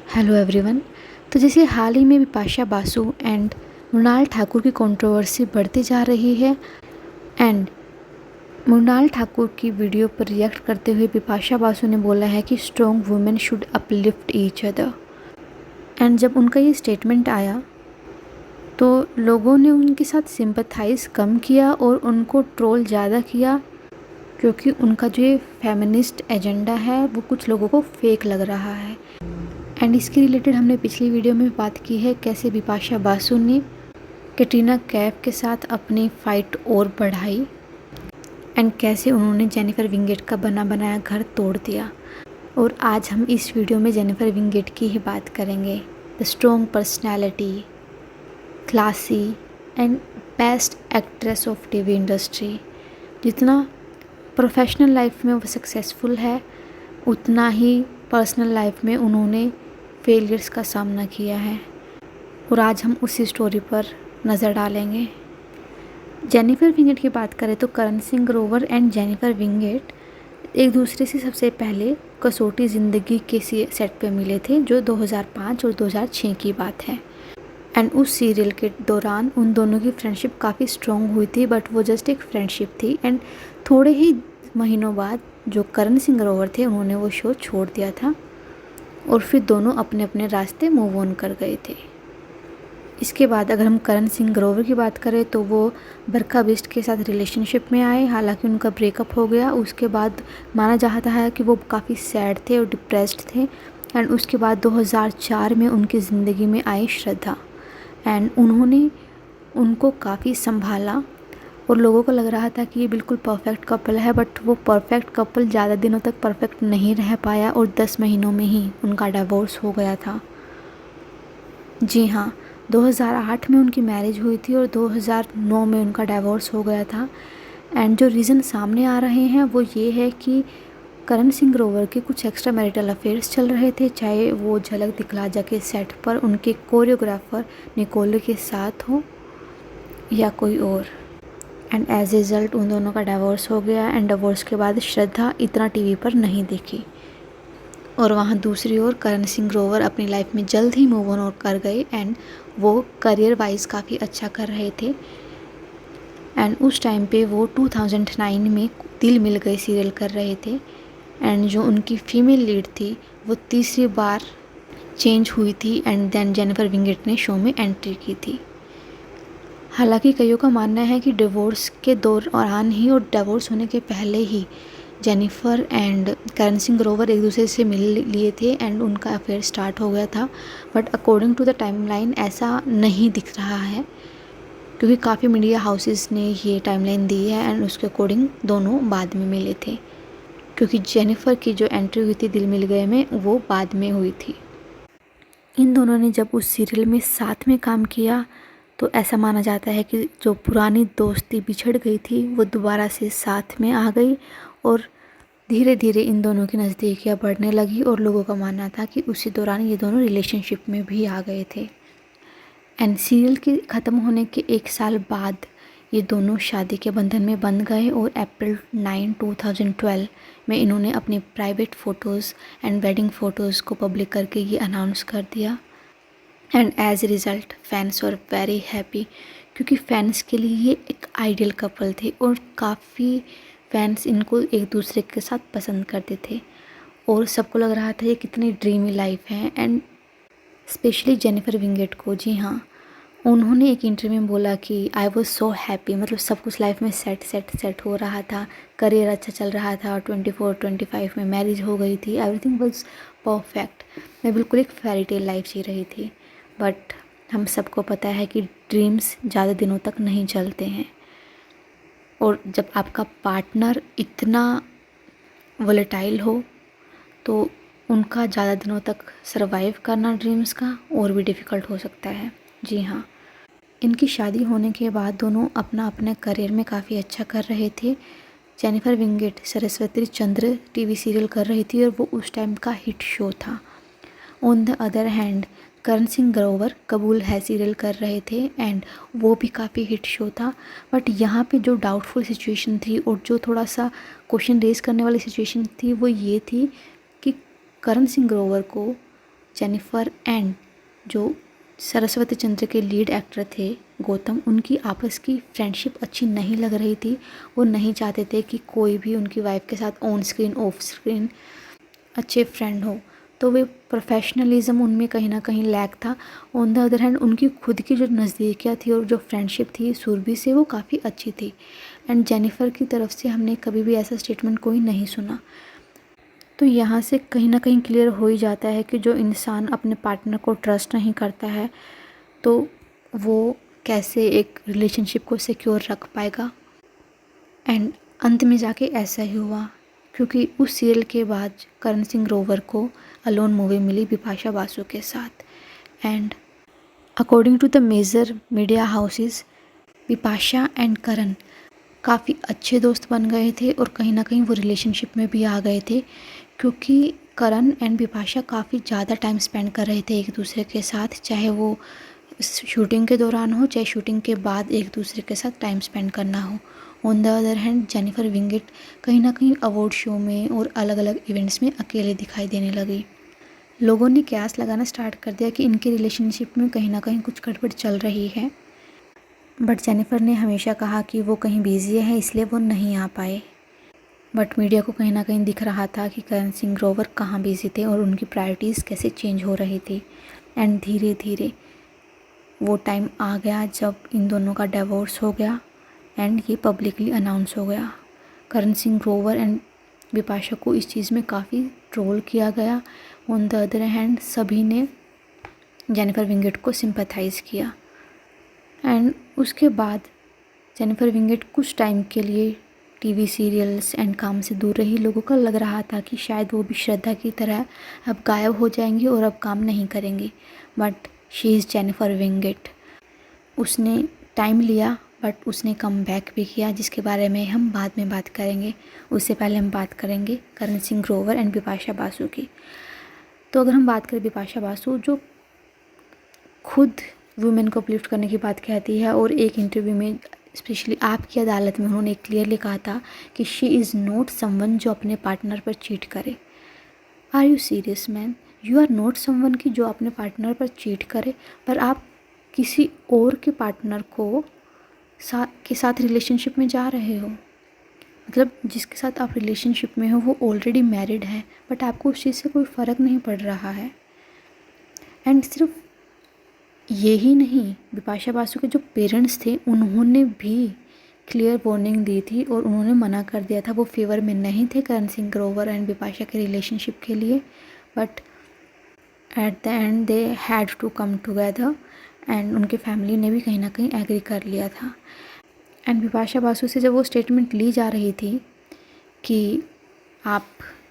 Hello everyone. तो जैसे हाल ही में बिपाशा बासु एंड मृणाल ठाकुर की कंट्रोवर्सी बढ़ती जा रही है एंड मृणाल ठाकुर की वीडियो पर रिएक्ट करते हुए बिपाशा बासु ने बोला है कि strong women should uplift each other. And जब उनका ये स्टेटमेंट आया तो लोगों ने उनके साथ सिंपथाइज़ कम किया और उनको ट्रोल ज़्यादा किया, क्योंकि उनका जो ये फेमिनिस्ट एजेंडा है वो कुछ लोगों को फेक लग रहा है। एंड इसके रिलेटेड हमने पिछली वीडियो में बात की है कैसे बिपाशा बासु ने कैटरीना कैफ के साथ अपनी फ़ाइट और बढ़ाई एंड कैसे उन्होंने जेनिफर विंगेट का बना बनाया घर तोड़ दिया। और आज हम इस वीडियो में जेनिफर विंगेट की ही बात करेंगे। The strong personality, classy and best actress of TV industry. जितना प्रोफेशनल लाइफ में वो सक्सेसफुल है, उतना ही पर्सनल लाइफ में उन्होंने फेलियर्स का सामना किया है और आज हम उसी स्टोरी पर नज़र डालेंगे। जेनिफर विंगेट की बात करें तो Karan Singh Grover and Jennifer Winget एक दूसरे से सबसे पहले कसौटी ज़िंदगी के सेट पे मिले थे, जो 2005 और 2006 की बात है। एंड उस सीरियल के दौरान उन दोनों की फ्रेंडशिप काफ़ी स्ट्रॉन्ग हुई थी, बट वो जस्ट एक फ्रेंडशिप थी। एंड थोड़े ही महीनों बाद जो करण सिंह ग्रोवर थे उन्होंने वो शो छोड़ दिया था और फिर दोनों अपने अपने रास्ते मूव ऑन कर गए थे। इसके बाद अगर हम करण सिंह ग्रोवर की बात करें तो वो बरखा बिस्ट के साथ रिलेशनशिप में आए, हालांकि उनका ब्रेकअप हो गया। उसके बाद माना जाता है कि वो काफ़ी सैड थे और डिप्रेस्ड थे। एंड उसके बाद 2004 में उनकी ज़िंदगी में आई श्रद्धा एंड उन्होंने उनको काफ़ी संभाला और लोगों को लग रहा था कि ये बिल्कुल परफेक्ट कपल है, बट वो परफेक्ट कपल ज़्यादा दिनों तक परफेक्ट नहीं रह पाया और 10 महीनों में ही उनका डिवोर्स हो गया था। जी हाँ, 2008 में उनकी मैरिज हुई थी और 2009 में उनका डिवोर्स हो गया था। एंड जो रीज़न सामने आ रहे हैं वो ये है कि करण सिंह ग्रोवर के कुछ एक्स्ट्रा मैरिटल अफेयर्स चल रहे थे, चाहे वो झलक दिखला जा के सेट पर उनके कोरियोग्राफर निकोले के साथ हो या कोई और। एंड एज रिज़ल्ट उन दोनों का डिवोर्स हो गया। एंड डिवोर्स के बाद श्रद्धा इतना टीवी पर नहीं दिखी और वहाँ दूसरी ओर करण सिंह ग्रोवर अपनी लाइफ में जल्द ही मूव ऑन कर गए एंड वो करियर वाइज काफ़ी अच्छा कर रहे थे। एंड उस टाइम पे वो 2009 में दिल मिल गए सीरियल कर रहे थे। एंड जो उनकी फीमेल लीड थी वो तीसरी बार चेंज हुई थी एंड देन जेनिफर विंगेट ने शो में एंट्री की थी। हालांकि कईयों का मानना है कि डिवोर्स के दौरान ही और डिवोर्स होने के पहले ही जेनिफर एंड करण सिंह ग्रोवर एक दूसरे से मिल लिए थे एंड उनका अफेयर स्टार्ट हो गया था, but according to the timeline ऐसा नहीं दिख रहा है, क्योंकि काफ़ी मीडिया हाउसेस ने ये टाइमलाइन दी है एंड उसके अकॉर्डिंग दोनों बाद में मिले थे, क्योंकि जेनिफर की जो एंट्री हुई थी दिल मिल गए में वो बाद में हुई थी। इन दोनों ने जब उस सीरियल में साथ में काम किया तो ऐसा माना जाता है कि जो पुरानी दोस्ती बिछड़ गई थी वो दोबारा से साथ में आ गई और धीरे धीरे इन दोनों की नज़दीकियाँ बढ़ने लगी और लोगों का मानना था कि उसी दौरान ये दोनों रिलेशनशिप में भी आ गए थे। एंड सीरियल के ख़त्म होने के 1 साल बाद ये दोनों शादी के बंधन में बंध गए और अप्रैल 9, 2012 में इन्होंने अपने private photos and wedding photos को पब्लिक करके ये अनाउंस कर दिया। And as a result fans were very happy, क्योंकि फैंस के लिए ये एक आइडियल कपल थे और काफ़ी फैंस इनको एक दूसरे के साथ पसंद करते थे और सबको लग रहा था ये कितनी ड्रीमी लाइफ है। एंड स्पेशली जेनिफर विंगेट को, जी हाँ, उन्होंने एक इंटरव्यू में बोला कि आई वॉज सो हैप्पी, मतलब सब कुछ लाइफ में सेट हो रहा था, करियर अच्छा चल रहा था, 24-25 में मैरिज हो गई थी, एवरीथिंग वॉज परफेक्ट, मैं बिल्कुल एक फेरी टेल लाइफ जी रही थी। बट हम सबको पता है कि ड्रीम्स ज़्यादा दिनों तक नहीं चलते हैं और जब आपका पार्टनर इतना वोलेटाइल हो तो उनका ज़्यादा दिनों तक सरवाइव करना ड्रीम्स का और भी डिफ़िकल्ट हो सकता है। जी हाँ, इनकी शादी होने के बाद दोनों अपना अपने करियर में काफ़ी अच्छा कर रहे थे। जेनिफर विंगेट सरस्वती चंद्र टीवी सीरियल कर रही थी और वो उस टाइम का हिट शो था। ऑन द अदर हैंड करण सिंह ग्रोवर कबूल है सीरियल कर रहे थे एंड वो भी काफ़ी हिट शो था। बट यहाँ पे जो डाउटफुल सिचुएशन थी और जो थोड़ा सा क्वेश्चन रेज करने वाली सिचुएशन थी वो ये थी कि करण सिंह ग्रोवर को जेनिफर एंड जो सरस्वती चंद्र के लीड एक्टर थे गौतम, उनकी आपस की फ्रेंडशिप अच्छी नहीं लग रही थी। वो नहीं चाहते थे कि कोई भी उनकी वाइफ के साथ ऑन स्क्रीन ऑफ स्क्रीन अच्छे फ्रेंड हो, तो वे प्रोफेशनलिज्म उनमें कहीं ना कहीं लैक था। ऑन द अदर हैंड उनकी खुद की जो नज़दीकियाँ थी और जो फ्रेंडशिप थी सुरभि से, वो काफ़ी अच्छी थी। एंड जेनिफर की तरफ से हमने कभी भी ऐसा स्टेटमेंट कोई नहीं सुना। तो यहाँ से कहीं ना कहीं क्लियर हो ही जाता है कि जो इंसान अपने पार्टनर को ट्रस्ट नहीं करता है तो वो कैसे एक रिलेशनशिप को सिक्योर रख पाएगा। एंड अंत में जाके ऐसा ही हुआ, क्योंकि उस सीरियल के बाद करण सिंह ग्रोवर को अलोन मूवी मिली बिपाशा बासु के साथ। And according to the major media houses, Bipasha and Karan काफ़ी अच्छे दोस्त बन गए थे और कहीं ना कहीं वो रिलेशनशिप में भी आ गए थे, क्योंकि करण एंड बिपाशा काफ़ी ज़्यादा टाइम स्पेंड कर रहे थे एक दूसरे के साथ, चाहे वो शूटिंग के दौरान हो चाहे शूटिंग के बाद एक दूसरे के साथ टाइम स्पेंड करना हो। On the other hand Jennifer Winget कहीं ना कहीं अवार्ड शो में और अलग अलग इवेंट्स में अकेले दिखाई देने लगी। लोगों ने कयास लगाना स्टार्ट कर दिया कि इनके रिलेशनशिप में कहीं ना कहीं कुछ गड़बड़ चल रही है, बट जेनिफर ने हमेशा कहा कि वो कहीं बिजी है इसलिए वो नहीं आ पाए। बट मीडिया को कहीं ना कहीं दिख रहा था कि करण सिंह ग्रोवर कहाँ बिजी थे और उनकी प्रायोरिटीज़ कैसे चेंज हो रही थी। एंड धीरे धीरे वो टाइम आ गया जब इन दोनों का डिवोर्स हो गया एंड ये पब्लिकली अनाउंस हो गया। करण सिंह ग्रोवर एंड बिपाशा को इस चीज़ में काफ़ी ट्रोल किया गया। ऑन द अदर हैंड सभी ने जेनिफर विंगेट को सिंपैथाइज़ किया। एंड उसके बाद जेनिफर विंगेट कुछ टाइम के लिए टीवी सीरियल्स एंड काम से दूर रही। लोगों को लग रहा था कि शायद वो भी श्रद्धा की तरह अब गायब हो जाएंगी और अब काम नहीं करेंगी, but she is Jennifer Winget. उसने टाइम लिया बट उसने कम बैक भी किया, जिसके बारे में हम बाद में बात करेंगे। उससे पहले हम बात करेंगे करण सिंह ग्रोवर एंड बिपाशा बासु की। तो अगर हम बात करें बिपाशा बासु, जो खुद वुमेन को अपलिफ्ट करने की बात कहती है, और एक इंटरव्यू में स्पेशली आपकी अदालत में उन्होंने क्लियरली कहा था कि शी इज़ नॉट समवन जो अपने पार्टनर पर चीट करे। Are you serious man? You are not someone की जो अपने पार्टनर पर चीट करे, पर आप किसी और के पार्टनर को के साथ रिलेशनशिप में जा रहे हो। मतलब जिसके साथ आप रिलेशनशिप में हो वो ऑलरेडी मैरिड है, बट आपको उस चीज़ से कोई फ़र्क नहीं पड़ रहा है। एंड सिर्फ ये ही नहीं, बिपाशा बासु के जो पेरेंट्स थे उन्होंने भी क्लियर वार्निंग दी थी और उन्होंने मना कर दिया था। वो फेवर में नहीं थे करण सिंह ग्रोवर एंड बिपाशा के रिलेशनशिप के लिए, but at the end they had to come together and उनके फैमिली ने भी कहीं ना कहीं एग्री कर लिया था। एंड बिपाशा बासु से जब वो स्टेटमेंट ली जा रही थी कि आप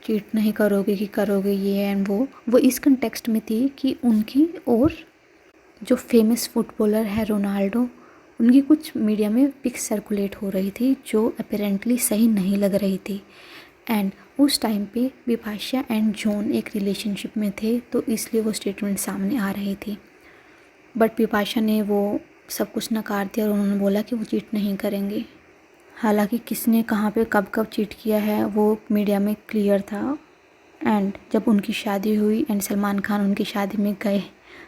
चीट नहीं करोगे कि करोगे ये एंड वो इस कंटेक्स्ट में थी कि उनकी और जो फेमस फुटबॉलर है रोनाल्डो, उनकी कुछ मीडिया में पिक्स सर्कुलेट हो रही थी जो अपेरेंटली सही नहीं लग रही थी। एंड उस टाइम पे बिपाशा एंड जॉन एक रिलेशनशिप में थे, तो इसलिए वो स्टेटमेंट सामने आ रही थी। बट बिपाशा ने वो सब कुछ नकार दिया और उन्होंने बोला कि वो चीट नहीं करेंगे। हालांकि किसने कहाँ पे कब कब चीट किया है वो मीडिया में क्लियर था। एंड जब उनकी शादी हुई एंड सलमान खान उनकी शादी में गए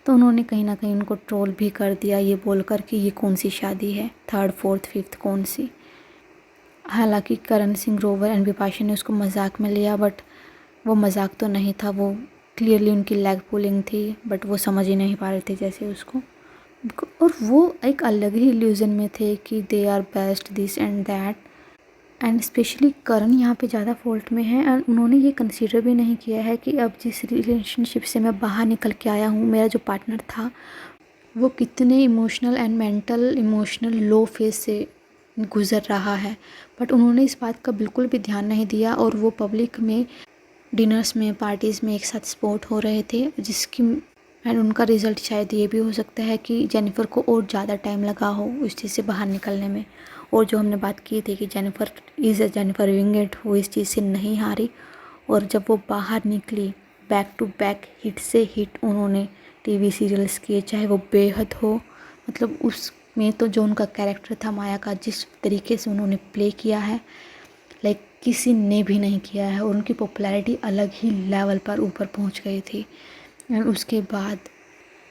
तो उन्होंने कहीं ना कहीं उनको ट्रोल भी कर दिया ये बोलकर कि ये कौन सी शादी है, थर्ड फोर्थ फिफ्थ कौन सी। हालांकि करण सिंह ग्रोवर एंड बिपाशा ने उसको मजाक में लिया, बट वो मजाक तो नहीं था, वो क्लियरली उनकी लेग पुलिंग थी, बट वो समझ ही नहीं पा रहे थे जैसे उसको। और वो एक अलग ही इल्यूजन में थे कि they are best this and that. And specially Karan यहाँ पे ज़्यादा फॉल्ट में है एंड उन्होंने ये कंसीडर भी नहीं किया है कि अब जिस रिलेशनशिप से मैं बाहर निकल के आया हूँ, मेरा जो पार्टनर था वो कितने emotional and mental emotional low phase से गुज़र रहा है। बट उन्होंने इस बात का बिल्कुल भी ध्यान नहीं दिया और वो पब्लिक में डिनर्स में पार्टीज़ में एक साथ स्पॉट हो रहे थे, जिसकी एंड उनका रिज़ल्ट शायद ये भी हो सकता है कि जेनिफर को और ज़्यादा टाइम लगा हो उस चीज़ से बाहर निकलने में। और जो हमने बात की थी कि जेनिफर इज़ जेनिफर विंगेट, वो इस चीज़ से नहीं हारी और जब वो बाहर निकली बैक टू बैक हिट से हिट उन्होंने टीवी सीरियल्स किए, चाहे वो बेहद हो, मतलब उसमें तो जो उनका कैरेक्टर था माया का, जिस तरीके से उन्होंने प्ले किया है लाइक किसी ने भी नहीं किया है और उनकी पॉपुलैरिटी अलग ही लेवल पर ऊपर पहुंच गई थी। एंड उसके बाद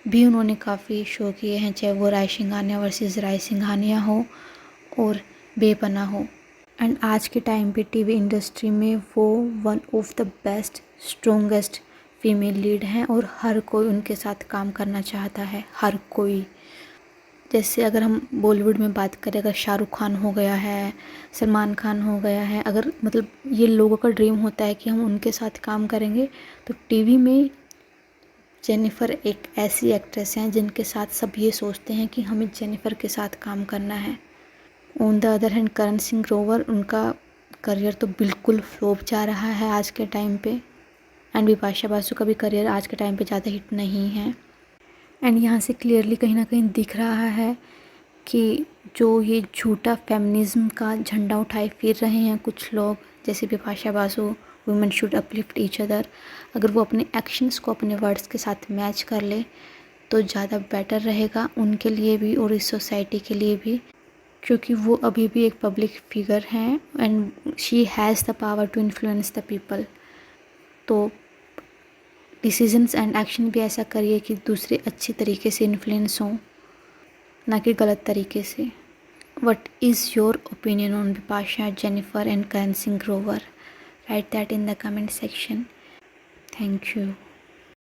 भी उन्होंने काफ़ी शो किए हैं, चाहे वो राय सिंघानिया वर्सेस राय सिंघानिया हो और बेपनाह हो। एंड आज के टाइम पे टीवी इंडस्ट्री में वो one of the best strongest female lead हैं और हर कोई उनके साथ काम करना चाहता है, हर कोई। जैसे अगर हम बॉलीवुड में बात करें, अगर शाहरुख खान हो गया है, सलमान खान हो गया है, अगर मतलब ये लोगों का ड्रीम होता है कि हम उनके साथ काम करेंगे, तो टीवी में जेनिफ़र एक ऐसी एक्ट्रेस हैं जिनके साथ सब ये सोचते हैं कि हमें जेनिफ़र के साथ काम करना है। ऑन द अदर हैंड करण सिंह ग्रोवर, उनका करियर तो बिल्कुल फ्लॉप जा रहा है आज के टाइम पे। एंड बिपाशा बासु का भी करियर आज के टाइम पे ज़्यादा हिट नहीं है। एंड यहाँ से क्लियरली कहीं ना कहीं दिख रहा है कि जो ये झूठा फेमिनिज़्म का झंडा उठाए फिर रहे हैं कुछ लोग, जैसे Bipasha Basu, women should uplift each other, अगर वो अपने एक्शंस को अपने वर्ड्स के साथ मैच कर ले तो ज़्यादा बेटर रहेगा उनके लिए भी और इस सोसाइटी के लिए भी, क्योंकि वो अभी भी एक पब्लिक फिगर हैं and she has the power to influence the people. तो डिसीजंस एंड एक्शन भी ऐसा करिए कि दूसरे अच्छे तरीके से इन्फ्लुएंस हों, ना कि गलत तरीके से। What is your opinion on Bipasha, Jennifer and Karan Singh Grover? Write that in the comment section. Thank you.